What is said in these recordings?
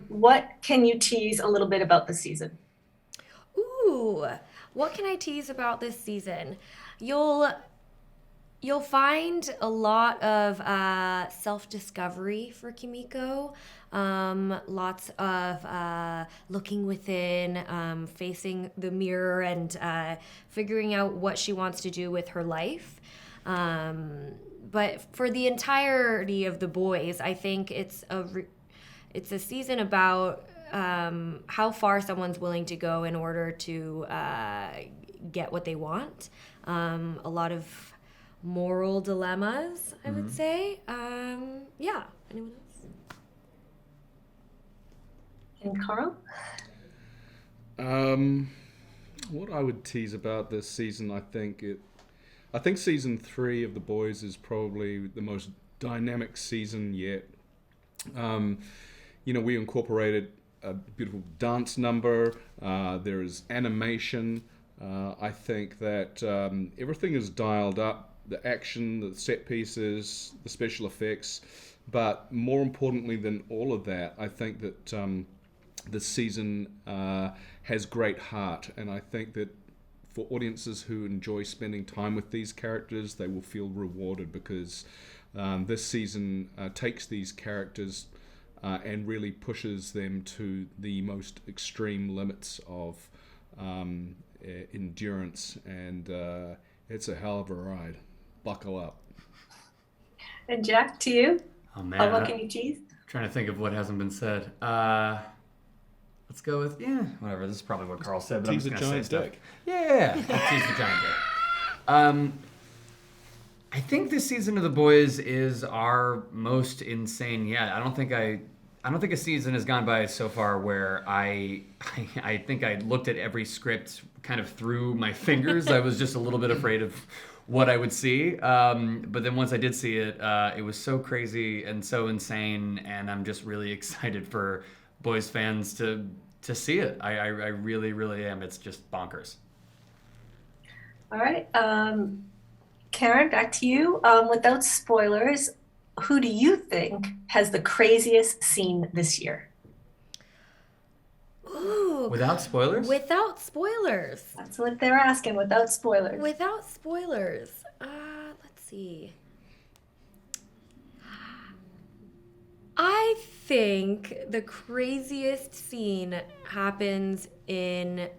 What can you tease a little bit about the season? Ooh, what can I tease about this season? You'll you'll find a lot of self-discovery for Kimiko. Lots of looking within, facing the mirror, and figuring out what she wants to do with her life. But for the entirety of the boys, I think it's a season about how far someone's willing to go in order to get what they want. A lot of moral dilemmas, I would say. Yeah. Anyone else? And Carl? Um, what I would tease about this season, I think season three of The Boys is probably the most dynamic season yet. Um, we incorporated a beautiful dance number. There is animation. I think that everything is dialed up. The action, the set pieces, the special effects. But more importantly than all of that, I think that this season has great heart. And I think that for audiences who enjoy spending time with these characters, they will feel rewarded because this season takes these characters and really pushes them to the most extreme limits of endurance, and it's a hell of a ride. Buckle up. And Jack, to you? Oh man, What I'm can you tease? trying to think of what hasn't been said. Let's go with whatever. This is probably what Carl said, but I'm Tease just a gonna say giant stuff. dick. Yeah, I'll tease the giant dick. I think this season of The Boys is our most insane yet. I don't think a season has gone by so far where I think I looked at every script kind of through my fingers. I was just a little bit afraid of what I would see. But then once I did see it, it was so crazy and so insane, and I'm just really excited for Boys fans to see it. I really, really am. It's just bonkers. All right. Karen, back to you. Without spoilers, who do you think has the craziest scene this year? Ooh, Without spoilers? without spoilers. That's what they're asking, without spoilers. Without spoilers. Let's see. I think the craziest scene happens in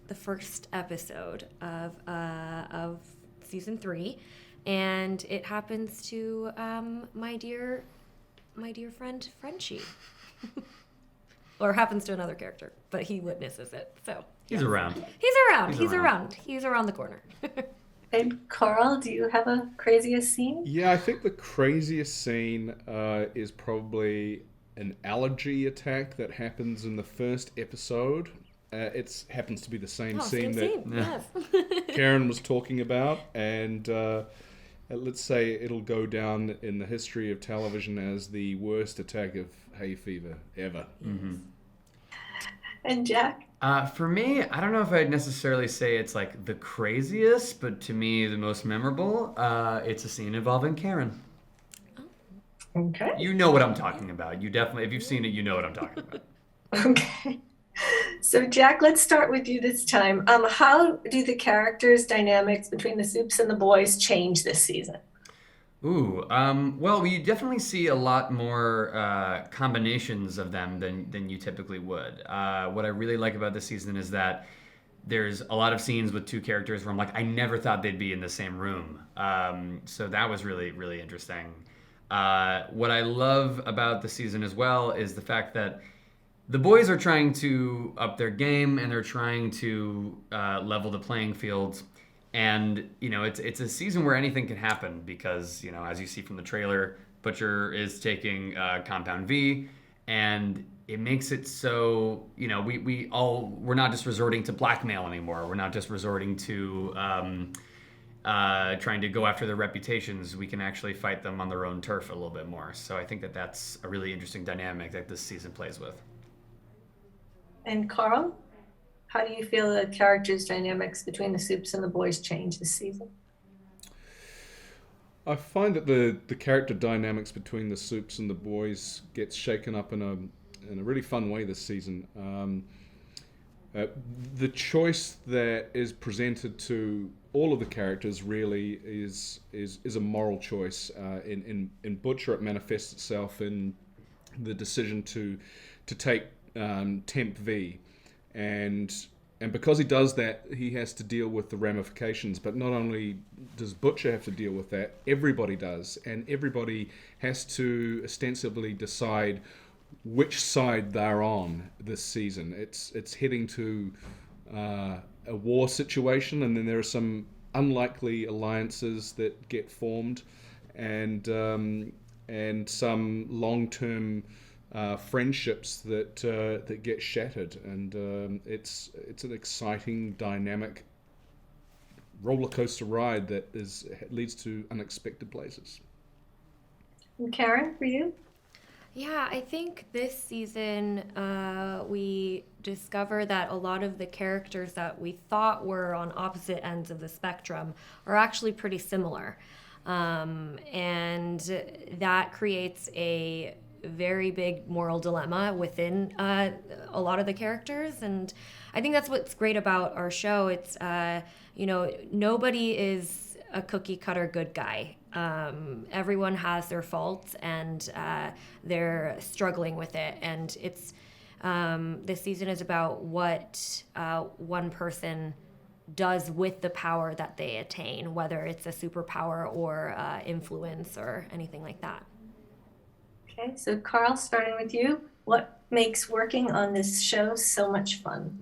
the first episode of season 3, and it happens to my dear friend Frenchie, or happens to another character, but he witnesses it. So He's around. he's around. He's He's around. around. He's around the corner. And Carl, do you have a craziest scene? Yeah, I think the craziest scene is probably an allergy attack that happens in the first episode. It happens to be the same scene same that scene. Yes. Karen was talking about, and let's say it'll go down in the history of television as the worst attack of hay fever ever. And Jack? For me, I don't know if I'd necessarily say it's like the craziest, but to me, the most memorable. It's a scene involving Karen. Okay. You know what I'm talking about. You definitely, if you've seen it, you know what I'm talking about. Okay. So Jack, let's start with you this time. How do the characters' dynamics between the Supes and the boys change this season? Ooh, well, we definitely see a lot more combinations of them than you typically would. What I really like about this season is that there's a lot of scenes with two characters where I'm like, I never thought they'd be in the same room. So that was really, really interesting. What I love about the season as well is the fact that the boys are trying to up their game, and they're trying to level the playing field. And it's a season where anything can happen because as you see from the trailer, Butcher is taking Compound V, and it makes it so we're not just resorting to blackmail anymore. We're not just resorting to trying to go after their reputations. We can actually fight them on their own turf a little bit more. So I think that that's a really interesting dynamic that this season plays with. And Carl, how do you feel the characters' dynamics between the Supes and the boys change this season? I find that the character dynamics between the Supes and the boys gets shaken up in a in a really fun way this season. The choice that is presented to all of the characters really is a moral choice. In Butcher, it manifests itself in the decision to take Temp V, and because he does that, he has to deal with the ramifications. But not only does Butcher have to deal with that, everybody does, and everybody has to ostensibly decide which side they're on this season. It's heading to a war situation, and then there are some unlikely alliances that get formed, and some long-term friendships that get shattered, and it's an exciting, dynamic roller coaster ride that leads to unexpected places. And Karen, for you? Yeah, I think this season we discover that a lot of the characters that we thought were on opposite ends of the spectrum are actually pretty similar. And that creates a very big moral dilemma within a lot of the characters. And I think that's what's great about our show. It's, nobody is a cookie cutter good guy. Everyone has their faults, and they're struggling with it. And it's this season is about what one person does with the power that they attain, whether it's a superpower or influence or anything like that. Okay, so Karl, starting with you, what makes working on this show so much fun?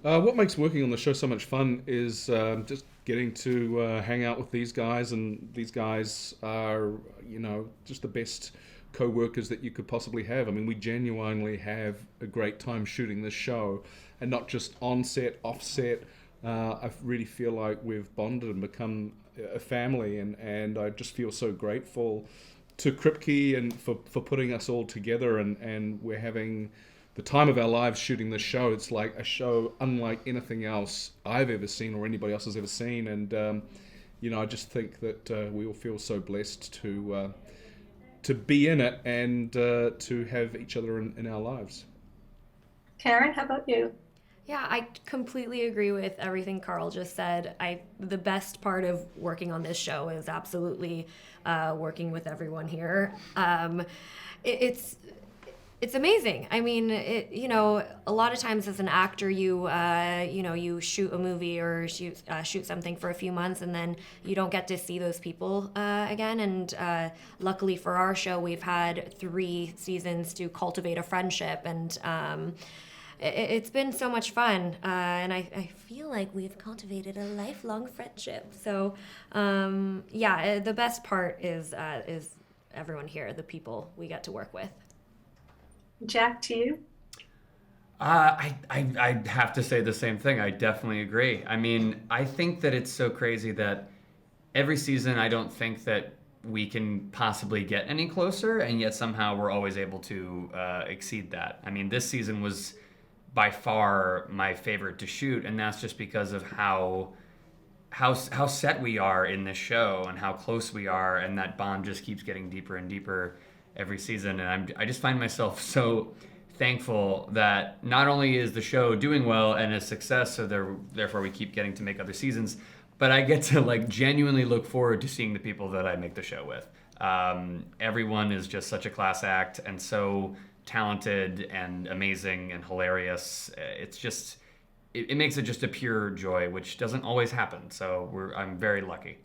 What makes working on the show so much fun is just getting to hang out with these guys, and these guys are, just the best co-workers that you could possibly have. I mean, we genuinely have a great time shooting this show, and not just on set, off set. I really feel like we've bonded and become a family, and I just feel so grateful to Kripke and for putting us all together, and we're having the time of our lives shooting this show. It's like a show unlike anything else I've ever seen or anybody else has ever seen, and I just think that we all feel so blessed to be in it and to have each other in our lives. Karen, how about you? Yeah, I completely agree with everything Karl just said. The best part of working on this show is absolutely working with everyone here. It's amazing. I mean, a lot of times as an actor, you shoot a movie or shoot something for a few months, and then you don't get to see those people again. And luckily for our show, we've had 3 seasons to cultivate a friendship, and it's been so much fun. And I feel like we've cultivated a lifelong friendship. So, the best part is everyone here, the people we get to work with. Jack, to you? I have to say the same thing. I definitely agree. I mean, I think that it's so crazy that every season I don't think that we can possibly get any closer, and yet somehow we're always able to exceed that. I mean, this season was by far my favorite to shoot, and that's just because of how set we are in this show and how close we are, and that bond just keeps getting deeper and deeper every season. And I just find myself so thankful that not only is the show doing well and a success, so therefore we keep getting to make other seasons, but I get to genuinely look forward to seeing the people that I make the show with. Everyone is just such a class act and so talented and amazing and hilarious. It's just it makes it just a pure joy, which doesn't always happen. So I'm very lucky.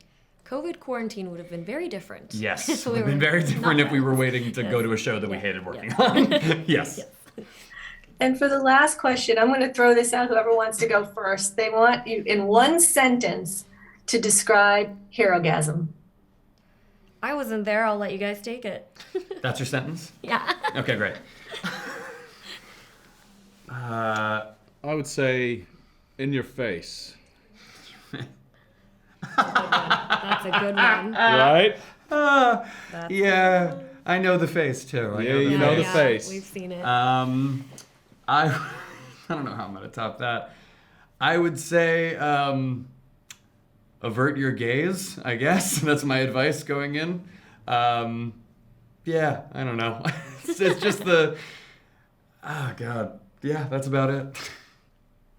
COVID quarantine would have been very different. Yes, it would have been very different if we were waiting to go to a show that we hated working on. Yes. And for the last question, I'm going to throw this out, whoever wants to go first. They want you in one sentence to describe Herogasm. I wasn't there. I'll let you guys take it. That's your sentence? Yeah. Okay, great. I would say, in your face. That's a good one. Right? Yeah, I know the face too. You know the face. We've seen it. I don't know how I'm going to top that. I would say avert your gaze, I guess. That's my advice going in. yeah, I don't know. It's just the, oh God. Yeah, that's about it.